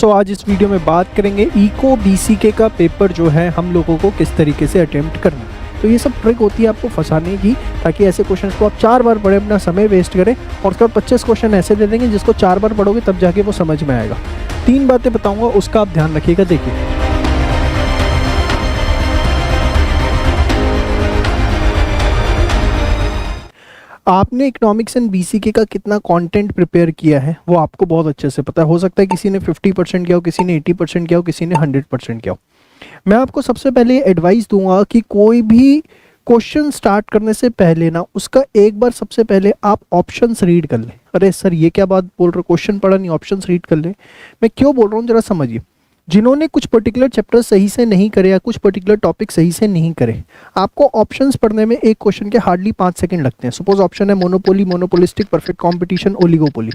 सो आज इस वीडियो में बात करेंगे इको बीसीके का पेपर जो है हम लोगों को किस तरीके से अटेम्प्ट करना है। तो ये सब ट्रिक होती है आपको फंसाने की, ताकि ऐसे क्वेश्चंस को आप 4 बार पढ़े, अपना समय वेस्ट करें और उसके बाद 25 क्वेश्चन ऐसे दे देंगे जिसको 4 बार पढ़ोगे तब जाके वो समझ में आएगा। 3 बातें बताऊंगा, उसका आप ध्यान रखिएगा। देखिए, आपने इकोनॉमिक्स एंड बीसीके का कितना कंटेंट प्रिपेयर किया है वो आपको बहुत अच्छे से पता है। हो सकता है किसी ने 50% किया हो, किसी ने 80% किया हो, किसी ने 100% किया हो। मैं आपको सबसे पहले एडवाइस दूंगा कि कोई भी क्वेश्चन स्टार्ट करने से पहले ना उसका एक बार सबसे पहले आप ऑप्शंस रीड कर लें। अरे सर ये क्या बात बोल रहे हो, क्वेश्चन पढ़ा नहीं ऑप्शंस रीड कर लें। मैं क्यों बोल रहा हूँ जरा समझिए। जिन्होंने कुछ पर्टिकुलर चैप्टर सही से नहीं करे या कुछ पर्टिकुलर टॉपिक सही से नहीं करे, आपको ऑप्शंस पढ़ने में एक क्वेश्चन के हार्डली 5 सेकंड लगते हैं। सपोज ऑप्शन है monopoly, monopolistic, perfect competition, oligopoly.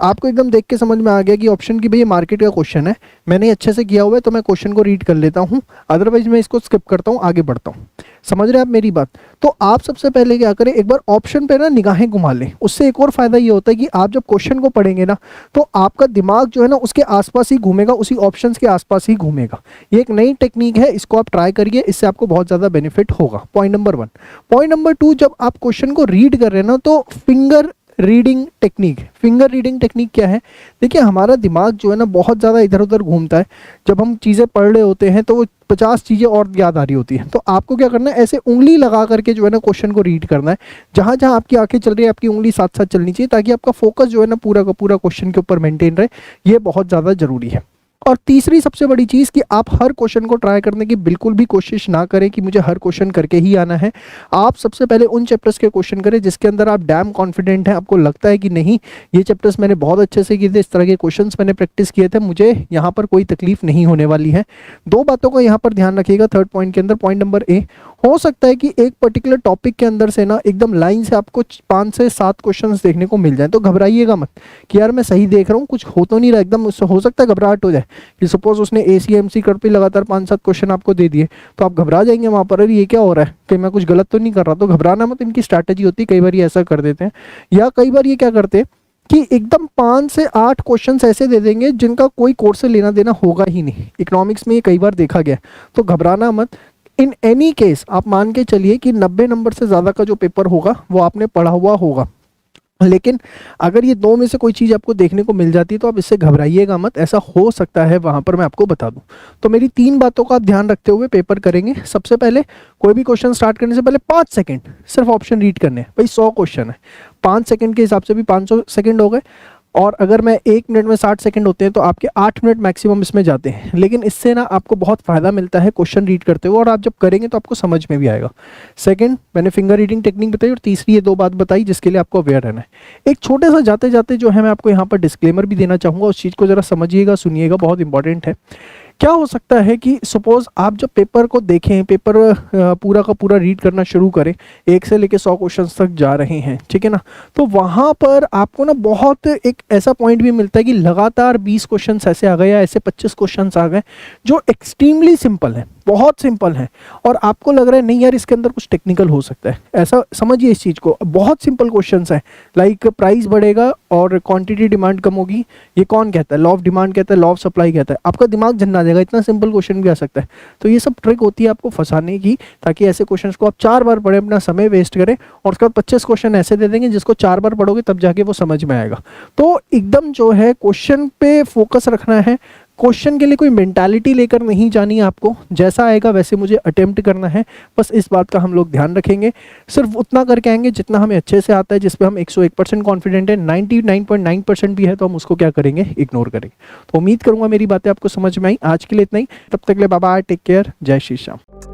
आपको एकदम देख के समझ में आ गया कि ऑप्शन की भाई ये मार्केट का क्वेश्चन है, मैंने अच्छे से किया हुआ है तो मैं क्वेश्चन को रीड कर लेता हूँ, अदरवाइज मैं इसको स्किप करता हूँ, आगे बढ़ता हूँ। समझ रहे हैं आप मेरी बात। तो आप सबसे पहले क्या करें, एक बार ऑप्शन पे ना निगाहें घुमा लें। उससे एक और फायदा ये होता है कि आप जब क्वेश्चन को पढ़ेंगे ना तो आपका दिमाग जो है ना उसके आसपास ही घूमेगा, उसी ऑप्शंस के आसपास ही घूमेगा। ये एक नई टेक्निक है, इसको आप ट्राई करिए, इससे आपको बहुत ज़्यादा बेनिफिट होगा। Point number 1। पॉइंट नंबर 2, जब आप क्वेश्चन को रीड कर रहे हैं ना तो finger reading technique. Finger reading technique क्या है? देखिए, हमारा दिमाग जो है ना बहुत ज़्यादा इधर उधर घूमता है। जब हम चीज़ें पढ़ रहे होते हैं तो वो 50 चीज़ें और याद आ रही होती है। तो आपको क्या करना है, ऐसे उंगली लगा करके जो है ना क्वेश्चन को रीड करना है। जहाँ जहाँ आपकी आंखें चल रही है आपकी उंगली साथ साथ चलनी चाहिए, ताकि आपका फोकस जो है ना पूरा का पूरा क्वेश्चन के ऊपर मेंटेन रहे। ये बहुत ज़्यादा ज़रूरी है। और तीसरी सबसे बड़ी चीज़ कि आप हर क्वेश्चन को ट्राई करने की बिल्कुल भी कोशिश ना करें कि मुझे हर क्वेश्चन करके ही आना है। आप सबसे पहले उन चैप्टर्स के क्वेश्चन करें जिसके अंदर आप डैम कॉन्फिडेंट हैं, आपको लगता है कि नहीं ये चैप्टर्स मैंने बहुत अच्छे से किए थे, इस तरह के क्वेश्चंस मैंने प्रैक्टिस किए थे, मुझे यहाँ पर कोई तकलीफ नहीं होने वाली है। 2 बातों का यहाँ पर ध्यान रखिएगा थर्ड पॉइंट के अंदर। पॉइंट नंबर ए, हो सकता है कि एक पर्टिकुलर टॉपिक के अंदर से ना एकदम लाइन से आपको 5 से 7 क्वेश्चंस देखने को मिल जाए, तो घबराइएगा मत कि यार मैं सही देख रहा हूँ, कुछ हो तो नहीं रहा एकदम। उससे हो सकता है घबराहट हो जाए कि सपोज उसने एसीएमसी कर पे लगातार 5-7 क्वेश्चन आपको दे दिए, तो आप घबरा जाएंगे वहाँ पर, अरे ये क्या हो रहा है, कि मैं कुछ गलत तो नहीं कर रहा। तो घबराना मत, इनकी स्ट्रैटेजी होती है। कई बार ये ऐसा कर देते हैं, या कई बार ये क्या करते हैं कि एकदम 5 से 8 क्वेश्चंस ऐसे दे देंगे जिनका कोई कोर्स से लेना देना होगा ही नहीं। इकोनॉमिक्स में ये कई बार देखा गया। तो घबराना मत। इन एनी केस आप मान के चलिए कि 90 नंबर से ज़्यादा का जो पेपर होगा वो आपने पढ़ा हुआ होगा, लेकिन अगर ये 2 में से कोई चीज़ आपको देखने को मिल जाती है तो आप इससे घबराइएगा मत, ऐसा हो सकता है वहाँ पर मैं आपको बता दूँ। तो मेरी 3 बातों का आप ध्यान रखते हुए पेपर करेंगे। सबसे पहले कोई भी क्वेश्चन स्टार्ट करने से पहले 5 सेकंड सिर्फ ऑप्शन रीड करने हैं। भाई 100 क्वेश्चन है, 5 सेकंड के हिसाब से भी 500 सेकंड हो गए, और अगर मैं 1 मिनट में 60 सेकंड होते हैं तो आपके 8 मिनट मैक्सिमम इसमें जाते हैं। लेकिन इससे ना आपको बहुत फ़ायदा मिलता है क्वेश्चन रीड करते हुए, और आप जब करेंगे तो आपको समझ में भी आएगा। सेकंड, मैंने फिंगर रीडिंग टेक्निक बताई, और तीसरी ये 2 बात बताई जिसके लिए आपको अवेयर रहना है। एक छोटे सा जाते जाते जो है मैं आपको यहाँ पर डिस्क्लेमर भी देना चाहूँगा, उस चीज़ को ज़रा समझिएगा, सुनिएगा, बहुत इंपॉर्टेंट है। क्या हो सकता है कि सपोज आप जब पेपर को देखें, पेपर पूरा का पूरा रीड करना शुरू करें, 1 से लेके 100 क्वेश्चंस तक जा रहे हैं, ठीक है ना, तो वहाँ पर आपको ना बहुत एक ऐसा पॉइंट भी मिलता है कि लगातार 20 क्वेश्चंस ऐसे आ गए या ऐसे 25 क्वेश्चंस आ गए जो एक्सट्रीमली सिंपल है, बहुत सिंपल है, और आपको लग रहा है नहीं यार इसके अंदर कुछ टेक्निकल हो सकता है। ऐसा समझिए इस चीज़ को, बहुत सिंपल क्वेश्चंस हैं, लाइक प्राइस बढ़ेगा और क्वांटिटी डिमांड कम होगी, ये कौन कहता है? लॉ ऑफ डिमांड कहता है, लॉ ऑफ सप्लाई कहता है। आपका दिमाग झन्ना जाएगा, इतना सिंपल क्वेश्चन भी आ सकता है। तो ये सब ट्रिक होती है आपको फंसाने की, ताकि ऐसे क्वेश्चंस को आप 4 बार पढ़ें, अपना समय वेस्ट करें, और उसके बाद 25 क्वेश्चन ऐसे दे देंगे जिसको 4 बार पढ़ोगे तब जाके वो समझ में आएगा। तो एकदम जो है क्वेश्चन पे फोकस रखना है, क्वेश्चन के लिए कोई मेंटालिटी लेकर नहीं जानी है आपको, जैसा आएगा वैसे मुझे अटेम्प्ट करना है। बस इस बात का हम लोग ध्यान रखेंगे, सिर्फ उतना करके आएंगे जितना हमें अच्छे से आता है, जिस पे हम 101% कॉन्फिडेंट है। 99.9% भी है तो हम उसको क्या करेंगे, इग्नोर करेंगे। तो उम्मीद करूंगा मेरी बातें आपको समझ में आई। आज के लिए इतना ही, तब तक के लिए बाय बाय, टेक केयर, जय श्री श्याम।